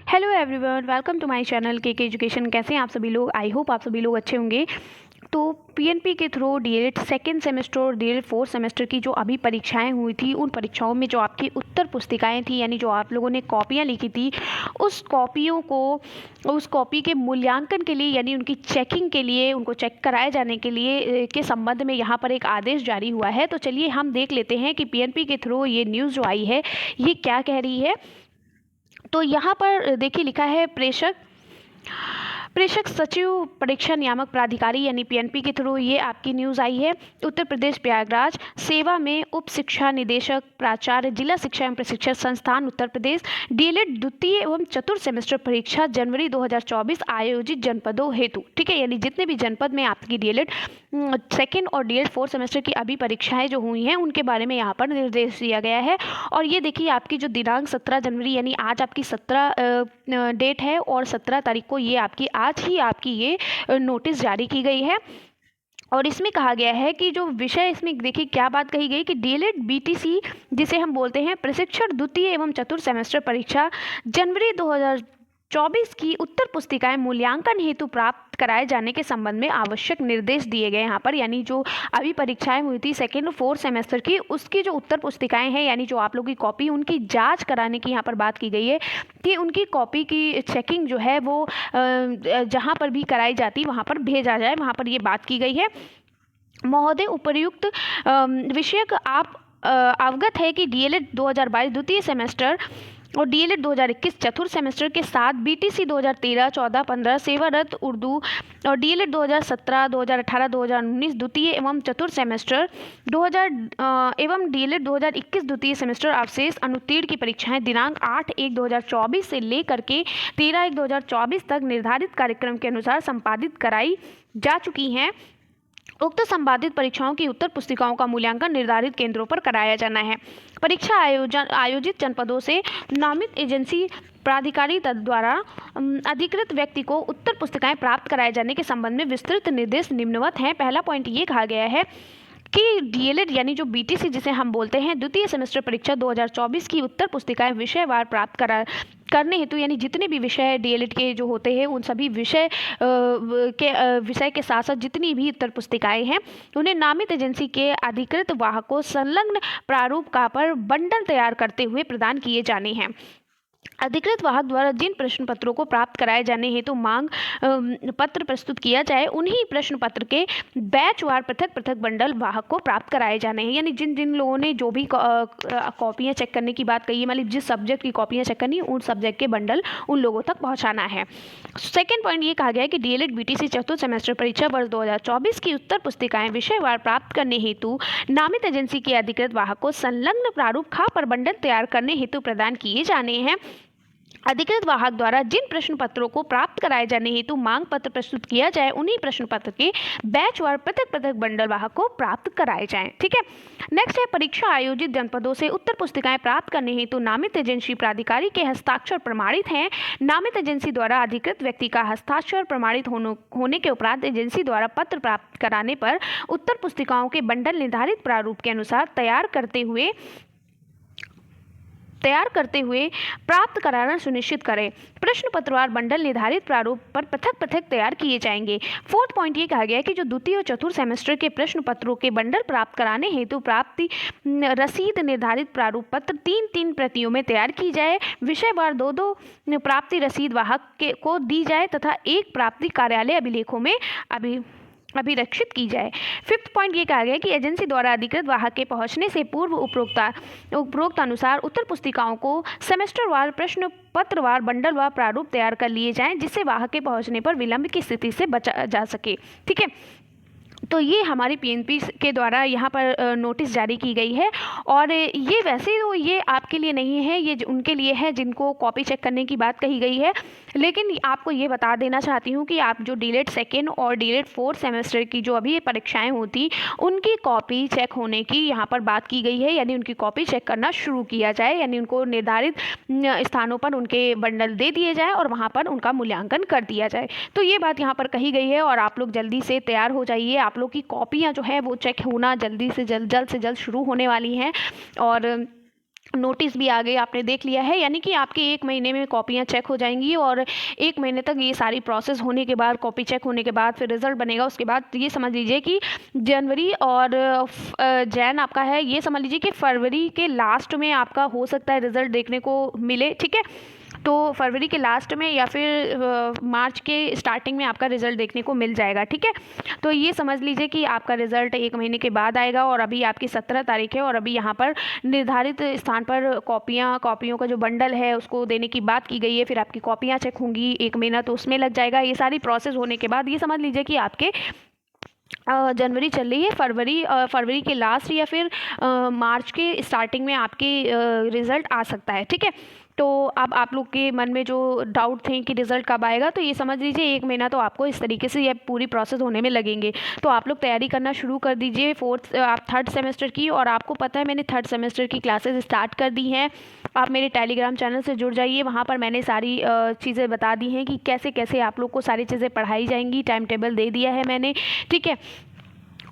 Hello everyone, welcome to my channel K education. कैसे हैं आप सभी लोग? आई होप आप सभी लोग अच्छे होंगे। तो पीएनपी के थ्रू डीएलएड सेकेंड सेमेस्टर और डीएलएड फोर्थ सेमेस्टर की जो अभी परीक्षाएं हुई थी, उन परीक्षाओं में जो आपकी उत्तर पुस्तिकाएं थी, यानी जो आप लोगों ने कॉपियां लिखी थी, उस कॉपियों को उस कॉपी के मूल्यांकन के लिए, यानी उनकी चेकिंग के लिए, उनको चेक कराए जाने के लिए के संबंध में यहाँ पर एक आदेश जारी हुआ है। तो चलिए हम देख लेते हैं कि पीएनपी के थ्रू ये न्यूज़ जो आई है ये क्या कह रही है। तो यहाँ पर देखिए लिखा है प्रेषक सचिव परीक्षा नियामक प्राधिकारी यानी पीएनपी के थ्रू ये आपकी न्यूज़ आई है। उत्तर प्रदेश प्रयागराज सेवा में उप शिक्षा निदेशक प्राचार्य जिला शिक्षा एवं प्रशिक्षण संस्थान उत्तर प्रदेश डीएलएड द्वितीय एवं चतुर्थ सेमेस्टर परीक्षा जनवरी 2024 आयोजित जनपदों हेतु। ठीक है, यानी जितने भी जनपद में आपकी डीएलएड सेकेंड और डीएलएड फोर्थ सेमेस्टर की अभी परीक्षाएं जो हुई हैं उनके बारे में यहाँ पर निर्देश दिया गया है। और ये देखिए आपकी जो दिनांक 17 जनवरी यानी आज आपकी 17 डेट है और 17 तारीख को ये आज ही आपकी ये नोटिस जारी की गई है। और इसमें कहा गया है कि जो विषय, इसमें देखिए क्या बात कही गई कि डीएलएड बीटीसी जिसे हम बोलते हैं प्रशिक्षण द्वितीय एवं चतुर्थ सेमेस्टर परीक्षा जनवरी 2024 की उत्तर पुस्तिकाएं मूल्यांकन हेतु प्राप्त कराए जाने के संबंध में आवश्यक निर्देश दिए गए यहाँ पर। यानी जो अभी परीक्षाएं हुई थी सेकेंड और फोर्थ सेमेस्टर की, उसकी जो उत्तर पुस्तिकाएं हैं, यानी जो आप लोगों की कॉपी, उनकी जांच कराने की यहाँ पर बात की गई है कि उनकी कॉपी की चेकिंग जो है वो जहाँ पर भी कराई जाती वहाँ पर भेजा जाए, वहाँ पर ये बात की गई है। महोदय, उपर्युक्त विषयक आप अवगत है कि डीएलएड 2022 द्वितीय सेमेस्टर और डीएलएड 2021 चतुर्थ सेमेस्टर के साथ बीटीसी 2013, 14, 15 सेवारत उर्दू और डीएलएड 2017, 2018, 2019 द्वितीय एवं चतुर्थ सेमेस्टर 2000 एवं डीएलएड 2021 द्वितीय सेमेस्टर अवशेष अनुत्तीर्ण की परीक्षाएं दिनांक 8/1/2024 से लेकर के 13/1/2024 तक निर्धारित कार्यक्रम के अनुसार संपादित कराई जा चुकी हैं। उक्त संपादित परीक्षाओं की उत्तर पुस्तिकाओं का मूल्यांकन निर्धारित केंद्रों पर कराया जाना है। परीक्षा आयोजित जनपदों से नामित एजेंसी प्राधिकारी द्वारा अधिकृत व्यक्ति को उत्तर पुस्तिकाएं प्राप्त कराए जाने के संबंध में विस्तृत निर्देश निम्नवत हैं। पहला पॉइंट ये कहा गया है कि डीएलएड यानी जो बीटीसी जिसे हम बोलते हैं द्वितीय सेमेस्टर परीक्षा 2024 की उत्तर पुस्तिकाएं विषयवार प्राप्त करने हेतु, यानी जितने भी विषय डीएलएड के जो होते हैं उन सभी विषय के साथ साथ जितनी भी उत्तर पुस्तिकाएं हैं उन्हें नामित एजेंसी के अधिकृत वाहकों संलग्न प्रारूप का पर बंडल तैयार करते हुए प्रदान किए जाने हैं। अधिकृत वाहक द्वारा जिन प्रश्न पत्रों को प्राप्त कराए जाने हेतु मांग पत्र प्रस्तुत किया जाए, उन्हीं प्रश्न पत्र के बैचवार पृथक पृथक बंडल वाहक को प्राप्त कराए जाने हैं। यानी जिन जिन लोगों ने जो भी कॉपियां चेक करने की बात कही है, मतलब जिस सब्जेक्ट की कॉपियां चेक करनी, उन सब्जेक्ट के बंडल उन लोगों तक पहुँचाना है। सेकेंड पॉइंट ये कहा गया है कि डीएलएड बीटीसी चतुर्थ सेमेस्टर परीक्षा वर्ष 2024 की उत्तर पुस्तिकाएं विषयवार प्राप्त करने हेतु नामित एजेंसी के अधिकृत वाहक को संलग्न प्रारूप खा पर बंडल तैयार करने हेतु प्रदान किए जाने हैं। अधिकृत वाहक द्वारा जिन प्रश्न पत्रों को प्राप्त कराए जाने हेतु मांग पत्र प्रस्तुत किया जाए, उन्हीं प्रश्न पत्र के बैचवार पृथक पृथक बंडल वाहक को प्राप्त कराए जाएं। ठीक है, नेक्स्ट है परीक्षा आयोजित जनपदों से उत्तर पुस्तिकाएं प्राप्त करने हेतु नामित एजेंसी प्राधिकारी के हस्ताक्षर प्रमाणित हैं। नामित एजेंसी द्वारा अधिकृत व्यक्ति का हस्ताक्षर प्रमाणित होने के उपरांत एजेंसी द्वारा पत्र प्राप्त कराने पर उत्तर पुस्तिकाओं के बंडल निर्धारित प्रारूप के अनुसार तैयार करते हुए प्राप्त कराना सुनिश्चित करें। प्रश्न पत्रवार बंडल निर्धारित प्रारूप पर पृथक पृथक तैयार किए जाएंगे। फोर्थ पॉइंट ये कहा गया है कि जो द्वितीय और चतुर्थ सेमेस्टर के प्रश्न पत्रों के बंडल प्राप्त कराने हेतु प्राप्ति रसीद निर्धारित प्रारूप पत्र 3-3 प्रतियों में तैयार की जाए। विषयवार 2-2 प्राप्ति रसीद वाहक को दी जाए तथा एक प्राप्ति कार्यालय अभिलेखों में अभिरक्षित की जाए। फिफ्थ पॉइंट ये कहा गया कि एजेंसी द्वारा अधिकृत वाहक के पहुंचने से पूर्व उपरोक्त अनुसार उत्तर पुस्तिकाओं को सेमेस्टरवार प्रश्न पत्रवार बंडल व प्रारूप तैयार कर लिए जाएं, जिससे वाहक के पहुंचने पर विलंब की स्थिति से बचा जा सके। ठीक है, तो ये हमारी पीएनपी के द्वारा यहाँ पर नोटिस जारी की गई है। और ये वैसे तो ये आपके लिए नहीं है, ये उनके लिए है जिनको कॉपी चेक करने की बात कही गई है। लेकिन आपको ये बता देना चाहती हूँ कि आप जो डीएलएड सेकेंड और डीएलएड फोर्थ सेमेस्टर की जो अभी परीक्षाएं होती, उनकी कॉपी चेक होने की यहाँ पर बात की गई है। यानी उनकी कॉपी चेक करना शुरू किया जाए, यानी उनको निर्धारित स्थानों पर उनके बंडल दे दिए जाए और वहाँ पर उनका मूल्यांकन कर दिया जाए। तो ये बात यहाँ पर कही गई है और आप लोग जल्दी से तैयार हो जाइए। आप लोग की कॉपियाँ जो है वो चेक होना जल्द से जल्द शुरू होने वाली हैं। और नोटिस भी आ गए, आपने देख लिया है, यानी कि आपके 1 महीने में कॉपियाँ चेक हो जाएँगी और 1 महीने तक ये सारी प्रोसेस होने के बाद, कॉपी चेक होने के बाद फिर रिज़ल्ट बनेगा। उसके बाद ये समझ लीजिए कि जनवरी और जैन आपका है, ये समझ लीजिए कि फरवरी के लास्ट में आपका हो सकता है रिज़ल्ट देखने को मिले, ठीक है? तो फरवरी के लास्ट में या फिर मार्च के स्टार्टिंग में आपका रिज़ल्ट देखने को मिल जाएगा, ठीक है? तो ये समझ लीजिए कि आपका रिज़ल्ट 1 महीने के बाद आएगा और अभी आपकी 17 तारीख है और अभी यहाँ पर निर्धारित स्थान पर कॉपियों का जो बंडल है उसको देने की बात की गई है। फिर आपकी कॉपियाँ चेक होंगी, 1 महीना तो उसमें लग जाएगा। ये सारी प्रोसेस होने के बाद ये समझ लीजिए कि आपके जनवरी चल रही है, फरवरी के लास्ट या फिर मार्च के स्टार्टिंग में आपके रिज़ल्ट आ सकता है, ठीक है? तो अब आप लोग के मन में जो डाउट थे कि रिज़ल्ट कब आएगा, तो ये समझ लीजिए 1 महीना तो आपको इस तरीके से ये पूरी प्रोसेस होने में लगेंगे। तो आप लोग तैयारी करना शुरू कर दीजिए आप थर्ड सेमेस्टर की। और आपको पता है मैंने थर्ड सेमेस्टर की क्लासेस स्टार्ट कर दी हैं। आप मेरे टेलीग्राम चैनल से जुड़ जाइए, वहाँ पर मैंने सारी चीज़ें बता दी हैं कि कैसे कैसे आप लोग को सारी चीज़ें पढ़ाई जाएंगी। टाइम टेबल दे दिया है मैंने, ठीक है?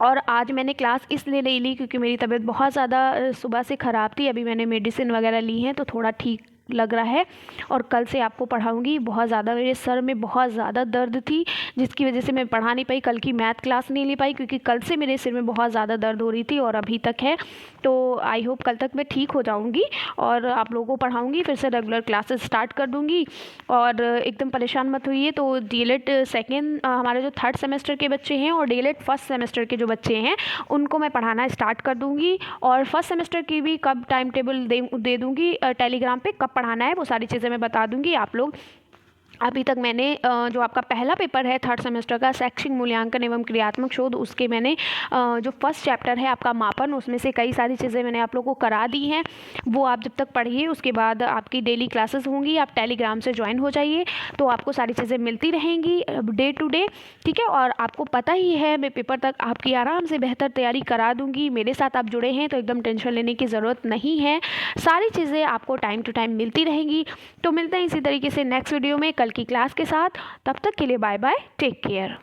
और आज मैंने क्लास इसलिए नहीं ली क्योंकि मेरी तबीयत बहुत ज़्यादा सुबह से ख़राब थी। अभी मैंने मेडिसिन वगैरह ली हैं तो थोड़ा ठीक लग रहा है। और कल से आपको पढ़ाऊँगी। बहुत ज़्यादा मेरे सर में बहुत ज़्यादा दर्द थी जिसकी वजह से मैं पढ़ा नहीं पाई, कल की मैथ क्लास नहीं ले पाई क्योंकि कल से मेरे सिर में बहुत ज़्यादा दर्द हो रही थी और अभी तक है। तो आई होप कल तक मैं ठीक हो जाऊँगी और आप लोगों को पढ़ाऊँगी, फिर से रेगुलर क्लासेस स्टार्ट कर दूँगी। और एकदम परेशान मत होइए। तो डीएलएड सेकेंड हमारे जो थर्ड सेमेस्टर के बच्चे हैं और डीएलएड फर्स्ट सेमेस्टर के जो बच्चे हैं उनको मैं पढ़ाना स्टार्ट कर दूँगी। और फर्स्ट सेमेस्टर की भी कब टाइम टेबल दे दूँगी टेलीग्राम पे, कब पढ़ाना है वो सारी चीज़ें मैं बता दूँगी। आप लोग अभी तक मैंने जो आपका पहला पेपर है थर्ड सेमेस्टर का शैक्षिक मूल्यांकन एवं क्रियात्मक शोध, उसके मैंने जो फर्स्ट चैप्टर है आपका मापन, उसमें से कई सारी चीज़ें मैंने आप लोगों को करा दी हैं। वो आप जब तक पढ़िए उसके बाद आपकी डेली क्लासेस होंगी। आप टेलीग्राम से ज्वाइन हो जाइए तो आपको सारी चीज़ें मिलती रहेंगी डे टू डे, ठीक है? और आपको पता ही है मैं पेपर तक आपकी आराम से बेहतर तैयारी करा दूँगी। मेरे साथ आप जुड़े हैं तो एकदम टेंशन लेने की ज़रूरत नहीं है। सारी चीज़ें आपको टाइम टू टाइम मिलती रहेंगी। तो मिलते हैं इसी तरीके से नेक्स्ट वीडियो में कल की क्लास के साथ। तब तक के लिए बाय बाय, टेक केयर।